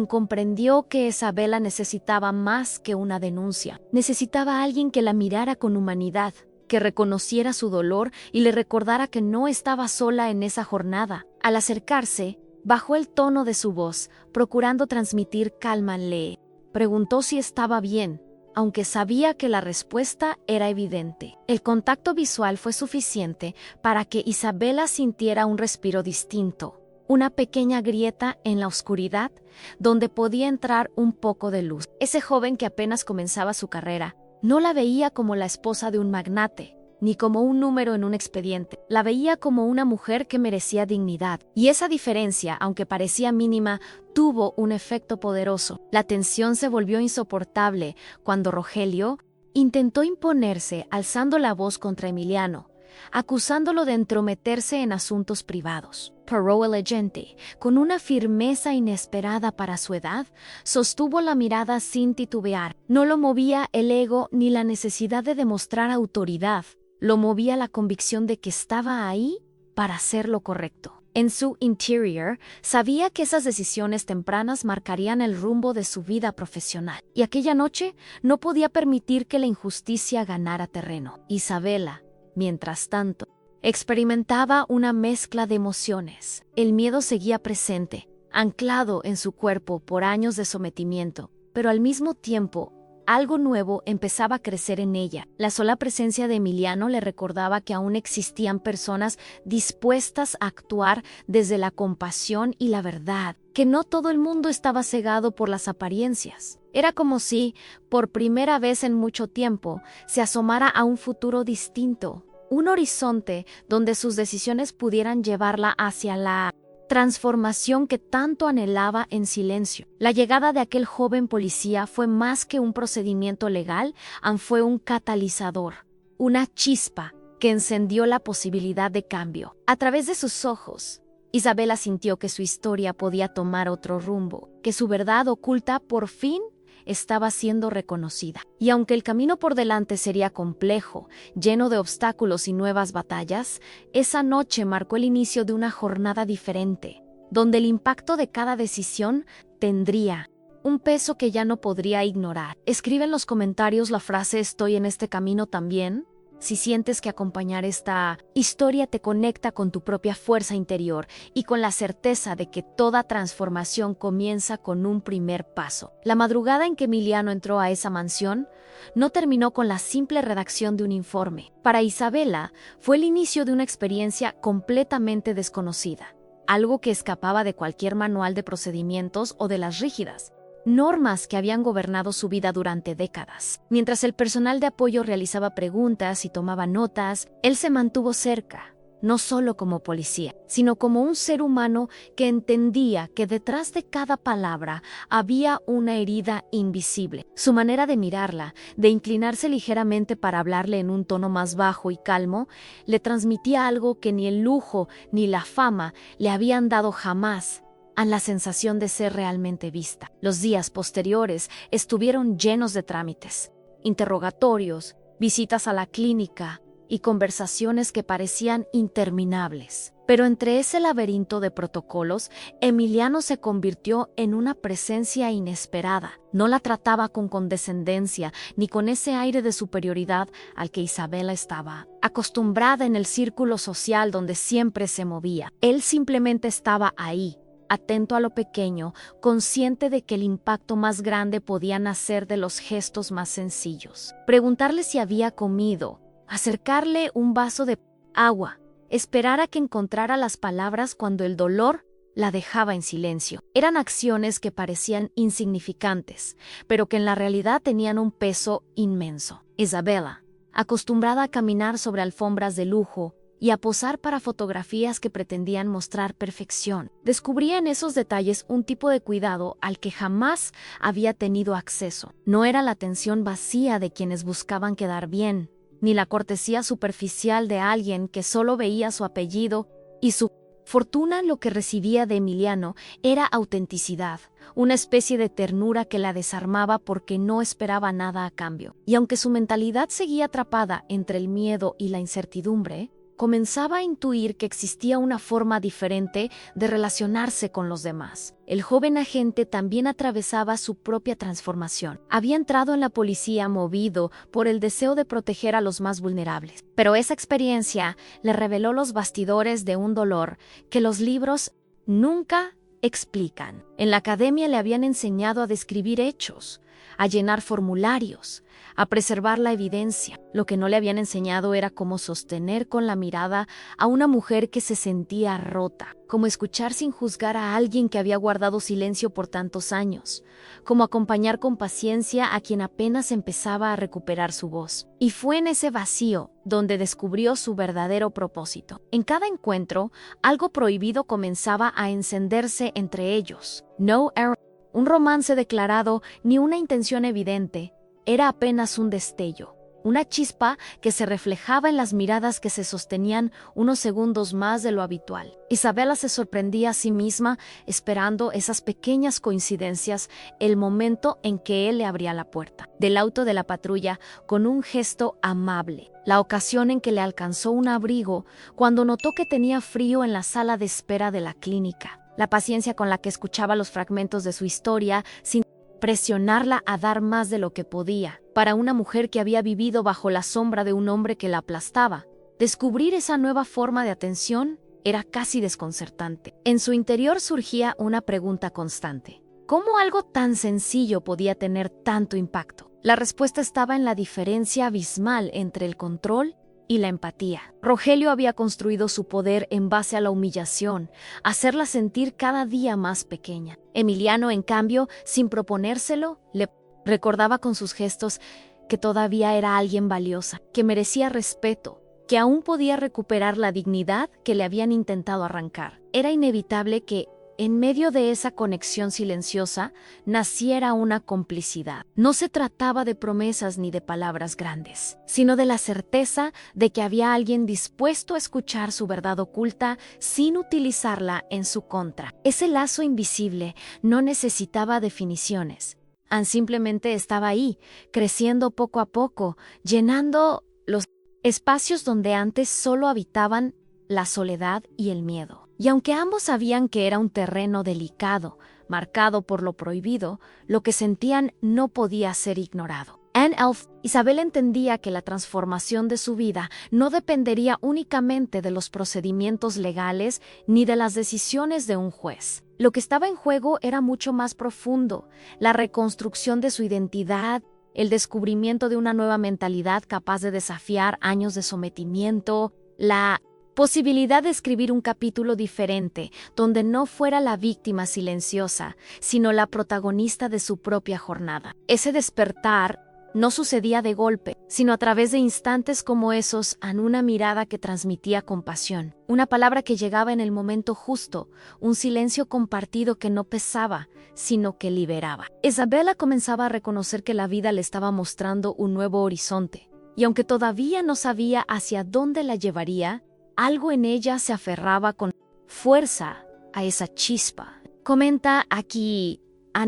Comprendió que Isabela necesitaba más que una denuncia. Necesitaba a alguien que la mirara con humanidad, que reconociera su dolor y le recordara que no estaba sola en esa jornada. Al acercarse, bajó el tono de su voz, procurando transmitir calma. Le preguntó si estaba bien, aunque sabía que la respuesta era evidente. El contacto visual fue suficiente para que Isabela sintiera un respiro distinto, una pequeña grieta en la oscuridad donde podía entrar un poco de luz. Ese joven que apenas comenzaba su carrera no la veía como la esposa de un magnate, ni como un número en un expediente. La veía como una mujer que merecía dignidad. Y esa diferencia, aunque parecía mínima, tuvo un efecto poderoso. La tensión se volvió insoportable cuando Rogelio intentó imponerse alzando la voz contra Emiliano, acusándolo de entrometerse en asuntos privados. Pero el agente, con una firmeza inesperada para su edad, sostuvo la mirada sin titubear. No lo movía el ego ni la necesidad de demostrar autoridad. Lo movía la convicción de que estaba ahí para hacer lo correcto. En su interior, sabía que esas decisiones tempranas marcarían el rumbo de su vida profesional. Y aquella noche no podía permitir que la injusticia ganara terreno. Isabela, mientras tanto, experimentaba una mezcla de emociones. El miedo seguía presente, anclado en su cuerpo por años de sometimiento, pero al mismo tiempo, algo nuevo empezaba a crecer en ella. La sola presencia de Emiliano le recordaba que aún existían personas dispuestas a actuar desde la compasión y la verdad, que no todo el mundo estaba cegado por las apariencias. Era como si, por primera vez en mucho tiempo, se asomara a un futuro distinto, un horizonte donde sus decisiones pudieran llevarla hacia la transformación que tanto anhelaba en silencio. La llegada de aquel joven policía fue más que un procedimiento legal, fue un catalizador, una chispa que encendió la posibilidad de cambio. A través de sus ojos, Isabela sintió que su historia podía tomar otro rumbo, que su verdad oculta por fin estaba siendo reconocida. Y aunque el camino por delante sería complejo, lleno de obstáculos y nuevas batallas, esa noche marcó el inicio de una jornada diferente, donde el impacto de cada decisión tendría un peso que ya no podría ignorar. Escribe en los comentarios la frase "estoy en este camino también", Si sientes que acompañar esta historia te conecta con tu propia fuerza interior y con la certeza de que toda transformación comienza con un primer paso. La madrugada en que Emiliano entró a esa mansión no terminó con la simple redacción de un informe. Para Isabela, fue el inicio de una experiencia completamente desconocida, algo que escapaba de cualquier manual de procedimientos o de las rígidas normas que habían gobernado su vida durante décadas. Mientras el personal de apoyo realizaba preguntas y tomaba notas, él se mantuvo cerca, no solo como policía, sino como un ser humano que entendía que detrás de cada palabra había una herida invisible. Su manera de mirarla, de inclinarse ligeramente para hablarle en un tono más bajo y calmo, le transmitía algo que ni el lujo ni la fama le habían dado jamás: a la sensación de ser realmente vista. Los días posteriores estuvieron llenos de trámites, interrogatorios, visitas a la clínica y conversaciones que parecían interminables. Pero entre ese laberinto de protocolos, Emiliano se convirtió en una presencia inesperada. No la trataba con condescendencia ni con ese aire de superioridad al que Isabela estaba acostumbrada en el círculo social donde siempre se movía. Él simplemente estaba ahí, atento a lo pequeño, consciente de que el impacto más grande podía nacer de los gestos más sencillos. Preguntarle si había comido, acercarle un vaso de agua, esperar a que encontrara las palabras cuando el dolor la dejaba en silencio. Eran acciones que parecían insignificantes, pero que en la realidad tenían un peso inmenso. Isabela, acostumbrada a caminar sobre alfombras de lujo y a posar para fotografías que pretendían mostrar perfección, descubría en esos detalles un tipo de cuidado al que jamás había tenido acceso. No era la atención vacía de quienes buscaban quedar bien, ni la cortesía superficial de alguien que solo veía su apellido y su fortuna. Lo que recibía de Emiliano era autenticidad, una especie de ternura que la desarmaba porque no esperaba nada a cambio. Y aunque su mentalidad seguía atrapada entre el miedo y la incertidumbre, comenzaba a intuir que existía una forma diferente de relacionarse con los demás. El joven agente también atravesaba su propia transformación. Había entrado en la policía movido por el deseo de proteger a los más vulnerables. Pero esa experiencia le reveló los bastidores de un dolor que los libros nunca explican. En la academia le habían enseñado a describir hechos, a llenar formularios, a preservar la evidencia. Lo que no le habían enseñado era cómo sostener con la mirada a una mujer que se sentía rota, cómo escuchar sin juzgar a alguien que había guardado silencio por tantos años, cómo acompañar con paciencia a quien apenas empezaba a recuperar su voz. Y fue en ese vacío donde descubrió su verdadero propósito. En cada encuentro, algo prohibido comenzaba a encenderse entre ellos. No era un romance declarado ni una intención evidente. Era apenas un destello, una chispa que se reflejaba en las miradas que se sostenían unos segundos más de lo habitual. Isabela se sorprendía a sí misma esperando esas pequeñas coincidencias, el momento en que él le abría la puerta del auto de la patrulla con un gesto amable, la ocasión en que le alcanzó un abrigo cuando notó que tenía frío en la sala de espera de la clínica, la paciencia con la que escuchaba los fragmentos de su historia sin presionarla a dar más de lo que podía. Para una mujer que había vivido bajo la sombra de un hombre que la aplastaba, descubrir esa nueva forma de atención era casi desconcertante. En su interior surgía una pregunta constante: ¿cómo algo tan sencillo podía tener tanto impacto? La respuesta estaba en la diferencia abismal entre el control y la empatía. Rogelio había construido su poder en base a la humillación, hacerla sentir cada día más pequeña. Emiliano, en cambio, sin proponérselo, le recordaba con sus gestos que todavía era alguien valiosa, que merecía respeto, que aún podía recuperar la dignidad que le habían intentado arrancar. Era inevitable que, en medio de esa conexión silenciosa, naciera una complicidad. No se trataba de promesas ni de palabras grandes, sino de la certeza de que había alguien dispuesto a escuchar su verdad oculta sin utilizarla en su contra. Ese lazo invisible no necesitaba definiciones. Simplemente estaba ahí, creciendo poco a poco, llenando los espacios donde antes solo habitaban la soledad y el miedo. Y aunque ambos sabían que era un terreno delicado, marcado por lo prohibido, lo que sentían no podía ser ignorado. Anne Elf Isabel entendía que la transformación de su vida no dependería únicamente de los procedimientos legales ni de las decisiones de un juez. Lo que estaba en juego era mucho más profundo: la reconstrucción de su identidad, el descubrimiento de una nueva mentalidad capaz de desafiar años de sometimiento, la posibilidad de escribir un capítulo diferente, donde no fuera la víctima silenciosa, sino la protagonista de su propia jornada. Ese despertar no sucedía de golpe, sino a través de instantes como esos, en una mirada que transmitía compasión, una palabra que llegaba en el momento justo, un silencio compartido que no pesaba, sino que liberaba. Isabela comenzaba a reconocer que la vida le estaba mostrando un nuevo horizonte, y aunque todavía no sabía hacia dónde la llevaría, algo en ella se aferraba con fuerza a esa chispa. Comenta aquí: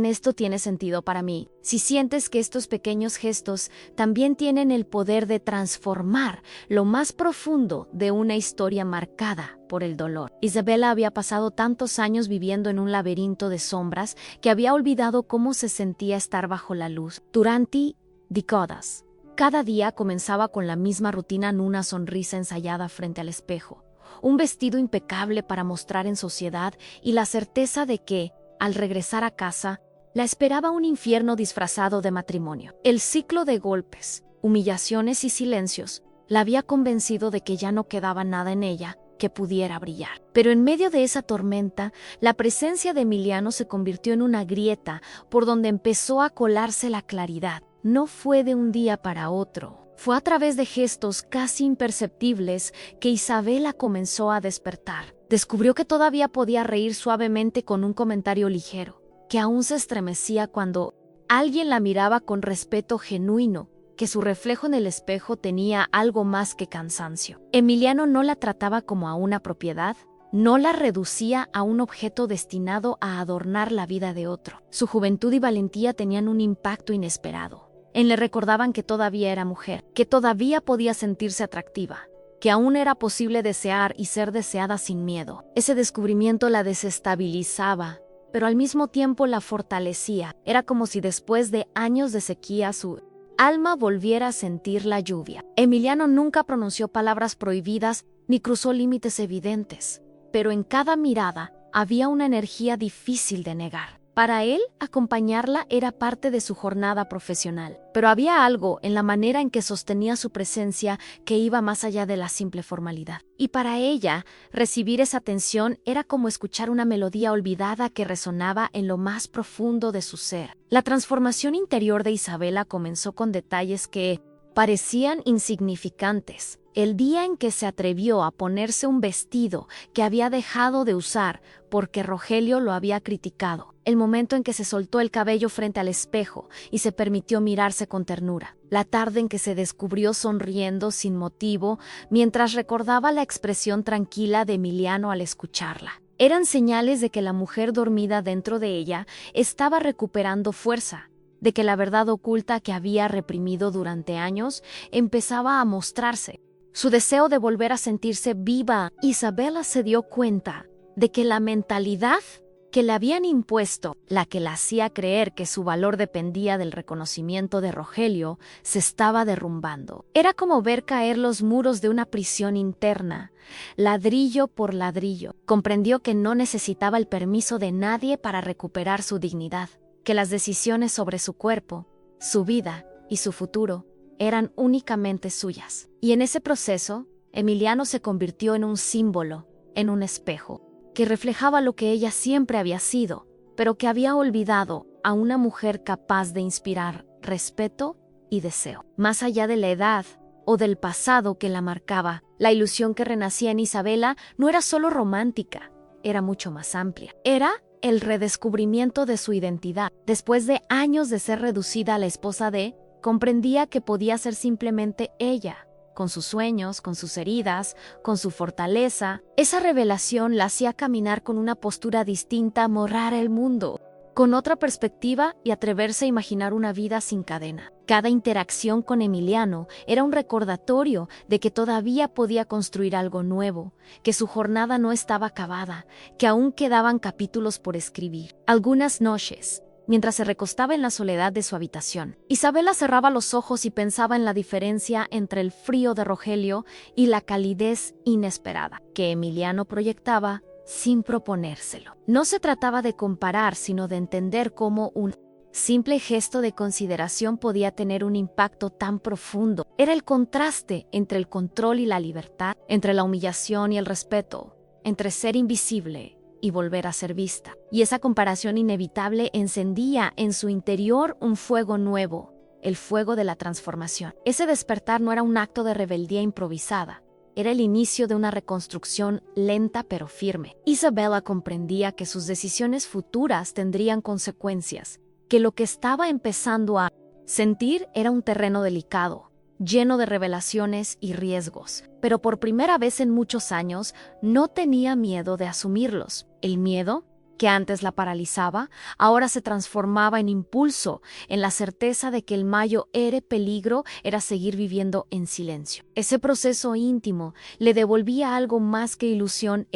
esto tiene sentido para mí. Si sientes que estos pequeños gestos también tienen el poder de transformar lo más profundo de una historia marcada por el dolor. Isabela había pasado tantos años viviendo en un laberinto de sombras que había olvidado cómo se sentía estar bajo la luz. Durante décadas, cada día comenzaba con la misma rutina, en una sonrisa ensayada frente al espejo, un vestido impecable para mostrar en sociedad y la certeza de que, al regresar a casa, la esperaba un infierno disfrazado de matrimonio. El ciclo de golpes, humillaciones y silencios la había convencido de que ya no quedaba nada en ella que pudiera brillar. Pero en medio de esa tormenta, la presencia de Emiliano se convirtió en una grieta por donde empezó a colarse la claridad. No fue de un día para otro. Fue a través de gestos casi imperceptibles que Isabela comenzó a despertar. Descubrió que todavía podía reír suavemente con un comentario ligero, que aún se estremecía cuando alguien la miraba con respeto genuino, que su reflejo en el espejo tenía algo más que cansancio. Emiliano no la trataba como a una propiedad, no la reducía a un objeto destinado a adornar la vida de otro. Su juventud y valentía tenían un impacto inesperado. Le recordaban que todavía era mujer, que todavía podía sentirse atractiva, que aún era posible desear y ser deseada sin miedo. Ese descubrimiento la desestabilizaba, pero al mismo tiempo la fortalecía. Era como si después de años de sequía su alma volviera a sentir la lluvia. Emiliano nunca pronunció palabras prohibidas ni cruzó límites evidentes, pero en cada mirada había una energía difícil de negar. Para él, acompañarla era parte de su jornada profesional, pero había algo en la manera en que sostenía su presencia que iba más allá de la simple formalidad. Y para ella, recibir esa atención era como escuchar una melodía olvidada que resonaba en lo más profundo de su ser. La transformación interior de Isabela comenzó con detalles que parecían insignificantes. El día en que se atrevió a ponerse un vestido que había dejado de usar porque Rogelio lo había criticado. El momento en que se soltó el cabello frente al espejo y se permitió mirarse con ternura. La tarde en que se descubrió sonriendo sin motivo mientras recordaba la expresión tranquila de Emiliano al escucharla. Eran señales de que la mujer dormida dentro de ella estaba recuperando fuerza, de que la verdad oculta que había reprimido durante años empezaba a mostrarse. Su deseo de volver a sentirse viva. Isabela se dio cuenta de que la mentalidad que le habían impuesto, la que la hacía creer que su valor dependía del reconocimiento de Rogelio, se estaba derrumbando. Era como ver caer los muros de una prisión interna, ladrillo por ladrillo. Comprendió que no necesitaba el permiso de nadie para recuperar su dignidad, que las decisiones sobre su cuerpo, su vida y su futuro eran únicamente suyas. Y en ese proceso, Emiliano se convirtió en un símbolo, en un espejo, que reflejaba lo que ella siempre había sido, pero que había olvidado a una mujer capaz de inspirar respeto y deseo. Más allá de la edad o del pasado que la marcaba, la ilusión que renacía en Isabela no era solo romántica, era mucho más amplia. Era el redescubrimiento de su identidad. Después de años de ser reducida a la esposa de, comprendía que podía ser simplemente ella, con sus sueños, con sus heridas, con su fortaleza. Esa revelación la hacía caminar con una postura distinta, morrar el mundo, con otra perspectiva y atreverse a imaginar una vida sin cadena. Cada interacción con Emiliano era un recordatorio de que todavía podía construir algo nuevo, que su jornada no estaba acabada, que aún quedaban capítulos por escribir. Algunas noches, mientras se recostaba en la soledad de su habitación. Isabela cerraba los ojos y pensaba en la diferencia entre el frío de Rogelio y la calidez inesperada que Emiliano proyectaba sin proponérselo. No se trataba de comparar, sino de entender cómo un simple gesto de consideración podía tener un impacto tan profundo. Era el contraste entre el control y la libertad, entre la humillación y el respeto, entre ser invisible y volver a ser vista. Y esa comparación inevitable encendía en su interior un fuego nuevo, el fuego de la transformación. Ese despertar no era un acto de rebeldía improvisada, era el inicio de una reconstrucción lenta pero firme. Isabela comprendía que sus decisiones futuras tendrían consecuencias, que lo que estaba empezando a sentir era un terreno delicado, lleno de revelaciones y riesgos, pero por primera vez en muchos años no tenía miedo de asumirlos. El miedo, que antes la paralizaba, ahora se transformaba en impulso, en la certeza de que el mayor peligro era seguir viviendo en silencio. Ese proceso íntimo le devolvía algo más que ilusión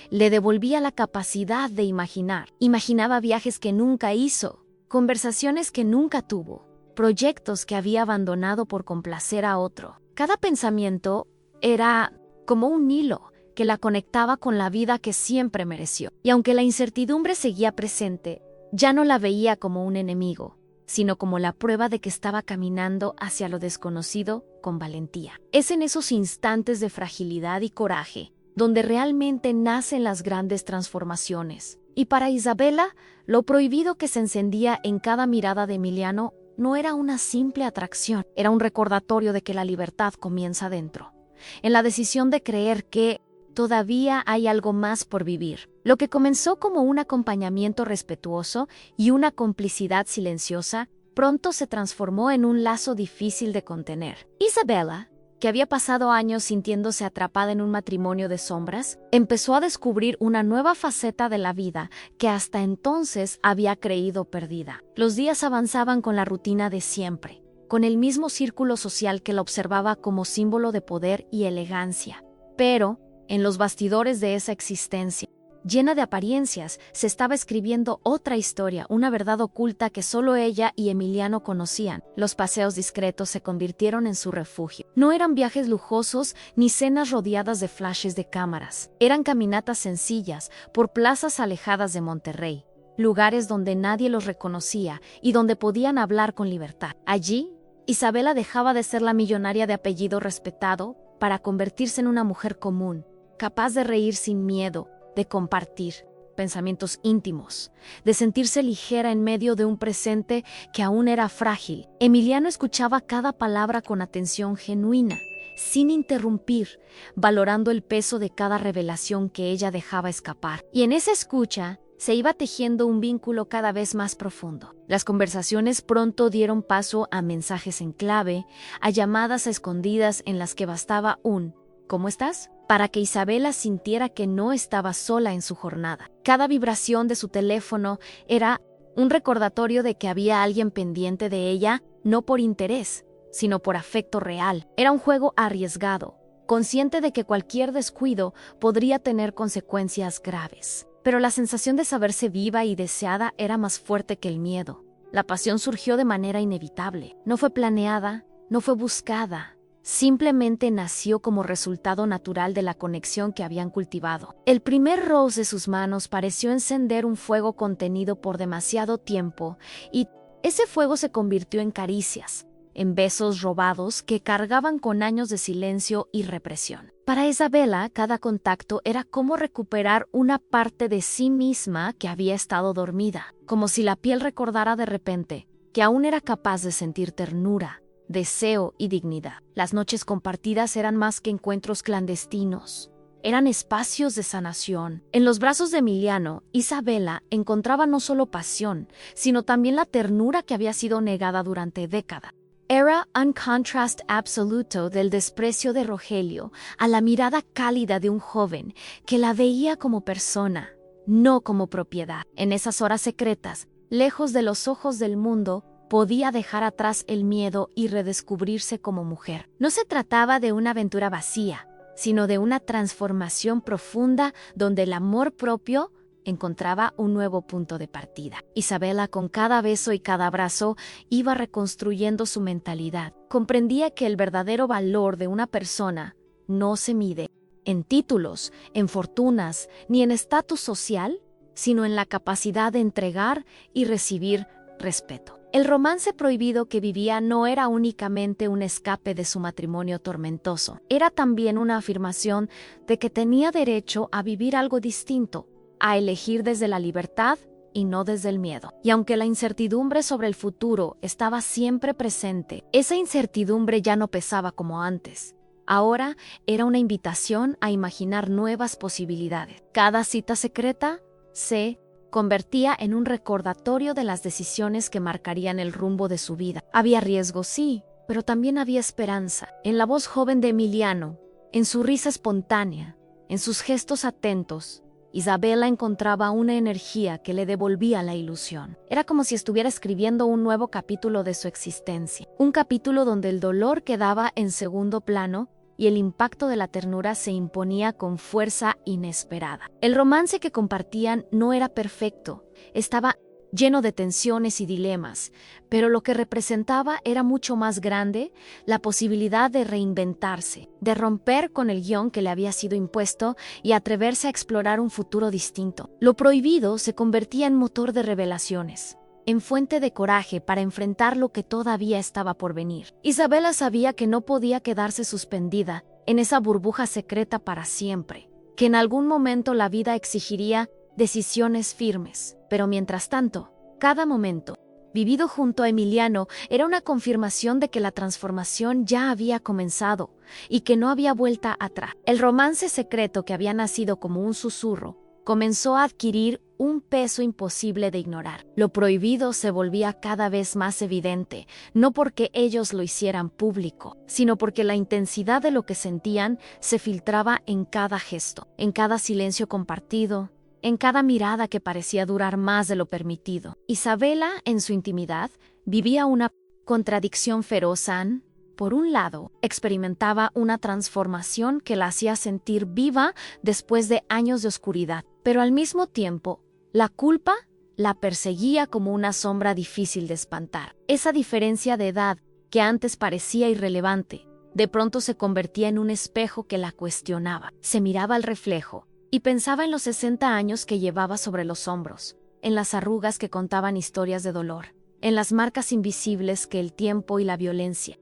le devolvía la capacidad de imaginar. Imaginaba viajes que nunca hizo, conversaciones que nunca tuvo, proyectos que había abandonado por complacer a otro. Cada pensamiento era como un hilo que la conectaba con la vida que siempre mereció. Y aunque la incertidumbre seguía presente, ya no la veía como un enemigo, sino como la prueba de que estaba caminando hacia lo desconocido con valentía. Es en esos instantes de fragilidad y coraje donde realmente nacen las grandes transformaciones. Y para Isabela, lo prohibido que se encendía en cada mirada de Emiliano no era una simple atracción, era un recordatorio de que la libertad comienza dentro, en la decisión de creer que todavía hay algo más por vivir. Lo que comenzó como un acompañamiento respetuoso y una complicidad silenciosa, pronto se transformó en un lazo difícil de contener. Isabela, que había pasado años sintiéndose atrapada en un matrimonio de sombras, empezó a descubrir una nueva faceta de la vida que hasta entonces había creído perdida. Los días avanzaban con la rutina de siempre, con el mismo círculo social que la observaba como símbolo de poder y elegancia. Pero, en los bastidores de esa existencia, llena de apariencias, se estaba escribiendo otra historia, una verdad oculta que solo ella y Emiliano conocían. Los paseos discretos se convirtieron en su refugio. No eran viajes lujosos ni cenas rodeadas de flashes de cámaras. Eran caminatas sencillas por plazas alejadas de Monterrey, lugares donde nadie los reconocía y donde podían hablar con libertad. Allí, Isabela dejaba de ser la millonaria de apellido respetado para convertirse en una mujer común, capaz de reír sin miedo, de compartir pensamientos íntimos, de sentirse ligera en medio de un presente que aún era frágil. Emiliano escuchaba cada palabra con atención genuina, sin interrumpir, valorando el peso de cada revelación que ella dejaba escapar. Y en esa escucha se iba tejiendo un vínculo cada vez más profundo. Las conversaciones pronto dieron paso a mensajes en clave, a llamadas a escondidas en las que bastaba un ¿cómo estás?, para que Isabela sintiera que no estaba sola en su jornada. Cada vibración de su teléfono era un recordatorio de que había alguien pendiente de ella, no por interés, sino por afecto real. Era un juego arriesgado, consciente de que cualquier descuido podría tener consecuencias graves. Pero la sensación de saberse viva y deseada era más fuerte que el miedo. La pasión surgió de manera inevitable. No fue planeada, no fue buscada. Simplemente nació como resultado natural de la conexión que habían cultivado. El primer rose de sus manos pareció encender un fuego contenido por demasiado tiempo, y ese fuego se convirtió en caricias, en besos robados que cargaban con años de silencio y represión. Para Isabela, cada contacto era como recuperar una parte de sí misma que había estado dormida, como si la piel recordara de repente que aún era capaz de sentir ternura, deseo y dignidad. Las noches compartidas eran más que encuentros clandestinos. Eran espacios de sanación. En los brazos de Emiliano, Isabela encontraba no solo pasión, sino también la ternura que había sido negada durante décadas. Era un contraste absoluto del desprecio de Rogelio a la mirada cálida de un joven que la veía como persona, no como propiedad. En esas horas secretas, lejos de los ojos del mundo, podía dejar atrás el miedo y redescubrirse como mujer. No se trataba de una aventura vacía, sino de una transformación profunda donde el amor propio encontraba un nuevo punto de partida. Isabela, con cada beso y cada abrazo, iba reconstruyendo su mentalidad. Comprendía que el verdadero valor de una persona no se mide en títulos, en fortunas, ni en estatus social, sino en la capacidad de entregar y recibir respeto. El romance prohibido que vivía no era únicamente un escape de su matrimonio tormentoso, era también una afirmación de que tenía derecho a vivir algo distinto, a elegir desde la libertad y no desde el miedo. Y aunque la incertidumbre sobre el futuro estaba siempre presente, esa incertidumbre ya no pesaba como antes. Ahora era una invitación a imaginar nuevas posibilidades. Cada cita secreta se convertía en un recordatorio de las decisiones que marcarían el rumbo de su vida. Había riesgo, sí, pero también había esperanza. En la voz joven de Emiliano, en su risa espontánea, en sus gestos atentos, Isabela encontraba una energía que le devolvía la ilusión. Era como si estuviera escribiendo un nuevo capítulo de su existencia. Un capítulo donde el dolor quedaba en segundo plano y el impacto de la ternura se imponía con fuerza inesperada. El romance que compartían no era perfecto, estaba lleno de tensiones y dilemas, pero lo que representaba era mucho más grande, la posibilidad de reinventarse, de romper con el guión que le había sido impuesto y atreverse a explorar un futuro distinto. Lo prohibido se convertía en motor de revelaciones, en fuente de coraje para enfrentar lo que todavía estaba por venir. Isabela sabía que no podía quedarse suspendida en esa burbuja secreta para siempre, que en algún momento la vida exigiría decisiones firmes. Pero mientras tanto, cada momento vivido junto a Emiliano era una confirmación de que la transformación ya había comenzado y que no había vuelta atrás. El romance secreto que había nacido como un susurro comenzó a adquirir un peso imposible de ignorar. Lo prohibido se volvía cada vez más evidente, no porque ellos lo hicieran público, sino porque la intensidad de lo que sentían se filtraba en cada gesto, en cada silencio compartido, en cada mirada que parecía durar más de lo permitido. Isabela, en su intimidad, vivía una contradicción feroz. Por un lado, experimentaba una transformación que la hacía sentir viva después de años de oscuridad, pero al mismo tiempo, la culpa la perseguía como una sombra difícil de espantar. Esa diferencia de edad, que antes parecía irrelevante, de pronto se convertía en un espejo que la cuestionaba. Se miraba al reflejo y pensaba en los 60 años que llevaba sobre los hombros, en las arrugas que contaban historias de dolor, en las marcas invisibles que el tiempo y la violencia.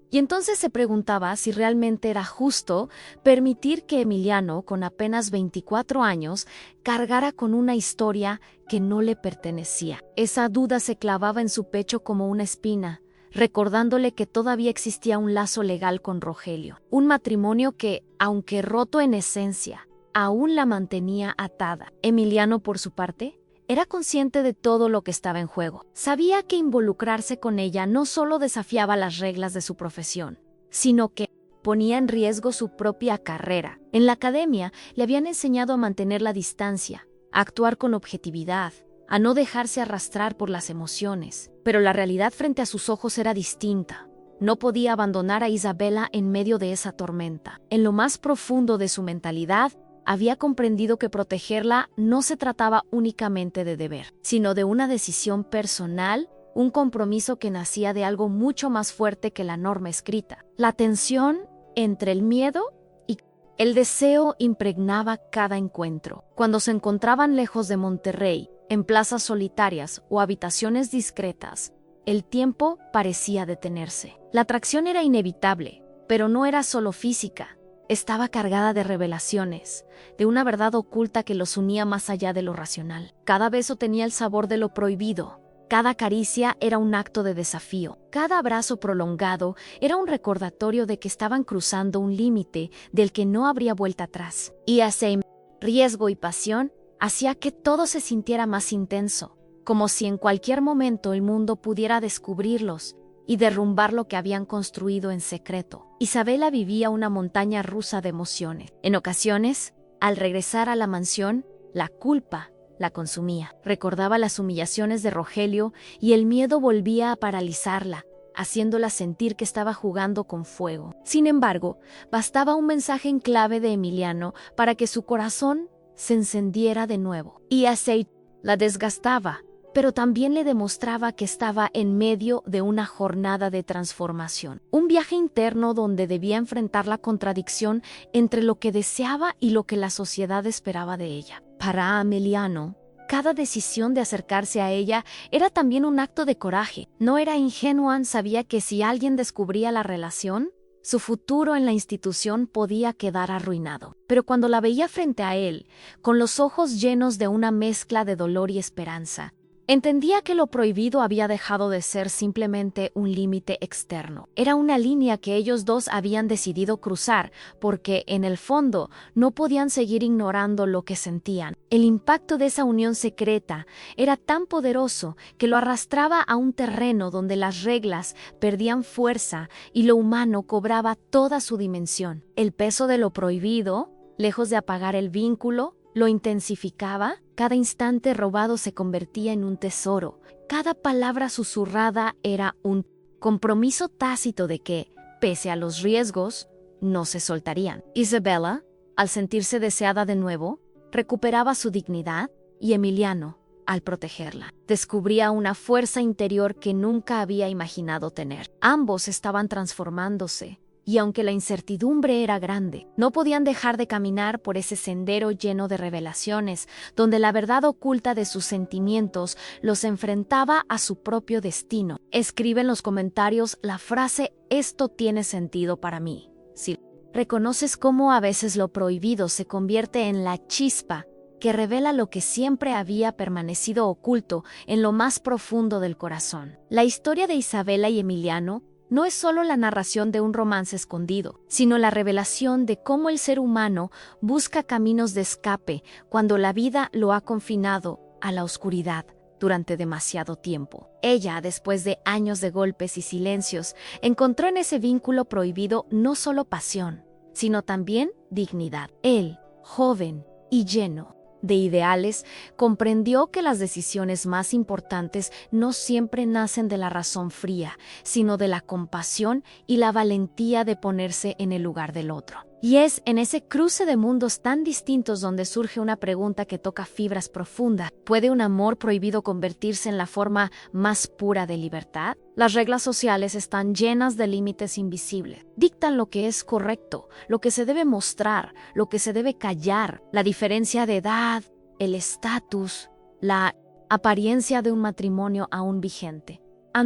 Y entonces se preguntaba si realmente era justo permitir que Emiliano, con apenas 24 años, cargara con una historia que no le pertenecía. Esa duda se clavaba en su pecho como una espina, recordándole que todavía existía un lazo legal con Rogelio, un matrimonio que, aunque roto en esencia, aún la mantenía atada. Emiliano, por su parte, era consciente de todo lo que estaba en juego. Sabía que involucrarse con ella no solo desafiaba las reglas de su profesión, sino que ponía en riesgo su propia carrera. En la academia le habían enseñado a mantener la distancia, a actuar con objetividad, a no dejarse arrastrar por las emociones. Pero la realidad frente a sus ojos era distinta. No podía abandonar a Isabela en medio de esa tormenta. En lo más profundo de su mentalidad, había comprendido que protegerla no se trataba únicamente de deber, sino de una decisión personal, un compromiso que nacía de algo mucho más fuerte que la norma escrita. La tensión entre el miedo y el deseo impregnaba cada encuentro. Cuando se encontraban lejos de Monterrey, en plazas solitarias o habitaciones discretas, el tiempo parecía detenerse. La atracción era inevitable, pero no era solo física. Estaba cargada de revelaciones, de una verdad oculta que los unía más allá de lo racional. Cada beso tenía el sabor de lo prohibido, cada caricia era un acto de desafío, cada abrazo prolongado era un recordatorio de que estaban cruzando un límite del que no habría vuelta atrás. Y ese riesgo y pasión hacía que todo se sintiera más intenso, como si en cualquier momento el mundo pudiera descubrirlos y derrumbar lo que habían construido en secreto. Isabela vivía una montaña rusa de emociones. En ocasiones, al regresar a la mansión, la culpa la consumía. Recordaba las humillaciones de Rogelio y el miedo volvía a paralizarla, haciéndola sentir que estaba jugando con fuego. Sin embargo, bastaba un mensaje en clave de Emiliano para que su corazón se encendiera de nuevo. Y así la desgastaba, pero también le demostraba que estaba en medio de una jornada de transformación. Un viaje interno donde debía enfrentar la contradicción entre lo que deseaba y lo que la sociedad esperaba de ella. Para Emiliano, cada decisión de acercarse a ella era también un acto de coraje. No era ingenua, sabía que si alguien descubría la relación, su futuro en la institución podía quedar arruinado. Pero cuando la veía frente a él, con los ojos llenos de una mezcla de dolor y esperanza, entendía que lo prohibido había dejado de ser simplemente un límite externo. Era una línea que ellos dos habían decidido cruzar porque, en el fondo, no podían seguir ignorando lo que sentían. El impacto de esa unión secreta era tan poderoso que lo arrastraba a un terreno donde las reglas perdían fuerza y lo humano cobraba toda su dimensión. El peso de lo prohibido, lejos de apagar el vínculo, lo intensificaba. Cada instante robado se convertía en un tesoro. Cada palabra susurrada era un compromiso tácito de que, pese a los riesgos, no se soltarían. Isabella, al sentirse deseada de nuevo, recuperaba su dignidad y Emiliano, al protegerla, descubría una fuerza interior que nunca había imaginado tener. Ambos estaban transformándose. Y aunque la incertidumbre era grande, no podían dejar de caminar por ese sendero lleno de revelaciones, donde la verdad oculta de sus sentimientos los enfrentaba a su propio destino. Escribe en los comentarios la frase «Esto tiene sentido para mí». Si reconoces cómo a veces lo prohibido se convierte en la chispa que revela lo que siempre había permanecido oculto en lo más profundo del corazón. La historia de Isabella y Emiliano no es solo la narración de un romance escondido, sino la revelación de cómo el ser humano busca caminos de escape cuando la vida lo ha confinado a la oscuridad durante demasiado tiempo. Ella, después de años de golpes y silencios, encontró en ese vínculo prohibido no solo pasión, sino también dignidad. Él, joven y lleno de ideales, comprendió que las decisiones más importantes no siempre nacen de la razón fría, sino de la compasión y la valentía de ponerse en el lugar del otro. Y es en ese cruce de mundos tan distintos donde surge una pregunta que toca fibras profundas. ¿Puede un amor prohibido convertirse en la forma más pura de libertad? Las reglas sociales están llenas de límites invisibles. Dictan lo que es correcto, lo que se debe mostrar, lo que se debe callar, la diferencia de edad, el estatus, la apariencia de un matrimonio aún vigente.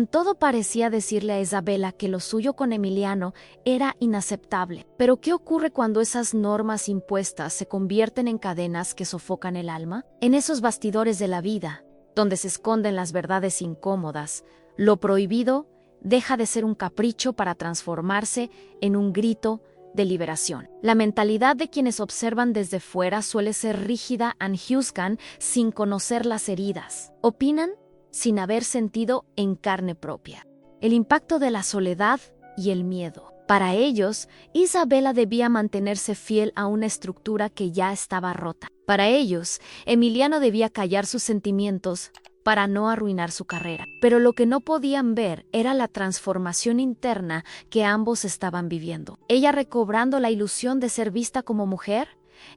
Todo parecía decirle a Isabella que lo suyo con Emiliano era inaceptable. Pero ¿qué ocurre cuando esas normas impuestas se convierten en cadenas que sofocan el alma? En esos bastidores de la vida, donde se esconden las verdades incómodas, lo prohibido deja de ser un capricho para transformarse en un grito de liberación. La mentalidad de quienes observan desde fuera suele ser rígida y juzgan sin conocer las heridas. Opinan sin haber sentido en carne propia el impacto de la soledad y el miedo. Para ellos, Isabella debía mantenerse fiel a una estructura que ya estaba rota. Para ellos, Emiliano debía callar sus sentimientos para no arruinar su carrera. Pero lo que no podían ver era la transformación interna que ambos estaban viviendo. Ella recobrando la ilusión de ser vista como mujer,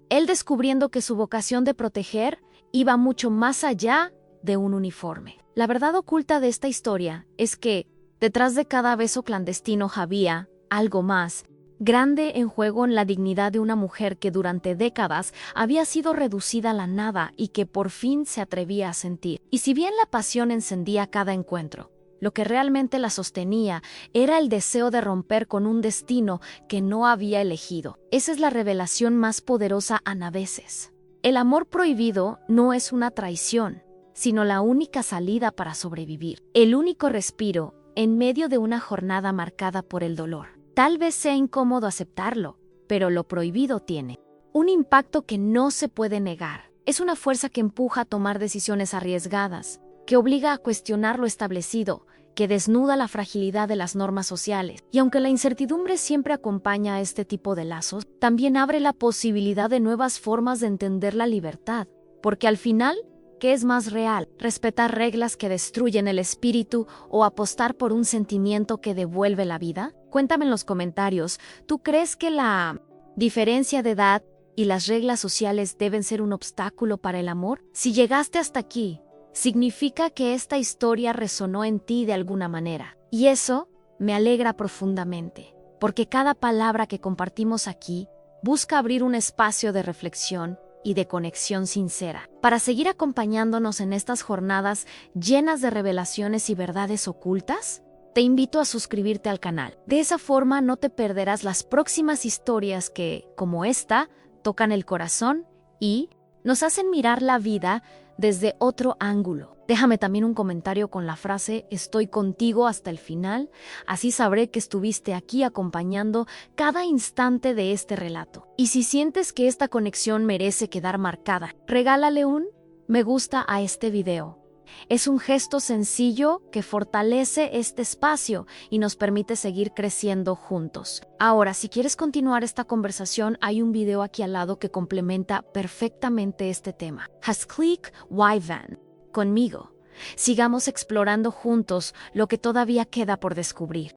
él descubriendo que su vocación de proteger iba mucho más allá de un uniforme. La verdad oculta de esta historia es que, detrás de cada beso clandestino había algo más grande en juego, en la dignidad de una mujer que durante décadas había sido reducida a la nada y que por fin se atrevía a sentir. Y si bien la pasión encendía cada encuentro, lo que realmente la sostenía era el deseo de romper con un destino que no había elegido. Esa es la revelación más poderosa a veces. El amor prohibido no es una traición, sino la única salida para sobrevivir, el único respiro en medio de una jornada marcada por el dolor. Tal vez sea incómodo aceptarlo, pero lo prohibido tiene un impacto que no se puede negar. Es una fuerza que empuja a tomar decisiones arriesgadas, que obliga a cuestionar lo establecido, que desnuda la fragilidad de las normas sociales. Y aunque la incertidumbre siempre acompaña a este tipo de lazos, también abre la posibilidad de nuevas formas de entender la libertad, porque al final, ¿qué es más real? ¿Respetar reglas que destruyen el espíritu o apostar por un sentimiento que devuelve la vida? Cuéntame en los comentarios, ¿tú crees que la diferencia de edad y las reglas sociales deben ser un obstáculo para el amor? Si llegaste hasta aquí, significa que esta historia resonó en ti de alguna manera. Y eso me alegra profundamente, porque cada palabra que compartimos aquí busca abrir un espacio de reflexión y de conexión sincera, para seguir acompañándonos en estas jornadas llenas de revelaciones y verdades ocultas. Te invito a suscribirte al canal. De esa forma no te perderás las próximas historias que, como esta, tocan el corazón y nos hacen mirar la vida desde otro ángulo. Déjame también un comentario con la frase "Estoy contigo hasta el final", así sabré que estuviste aquí acompañando cada instante de este relato. Y si sientes que esta conexión merece quedar marcada, regálale un me gusta a este video. Es un gesto sencillo que fortalece este espacio y nos permite seguir creciendo juntos. Ahora, si quieres continuar esta conversación, hay un video aquí al lado que complementa perfectamente este tema. Hasclick Wyvan, conmigo. Sigamos explorando juntos lo que todavía queda por descubrir.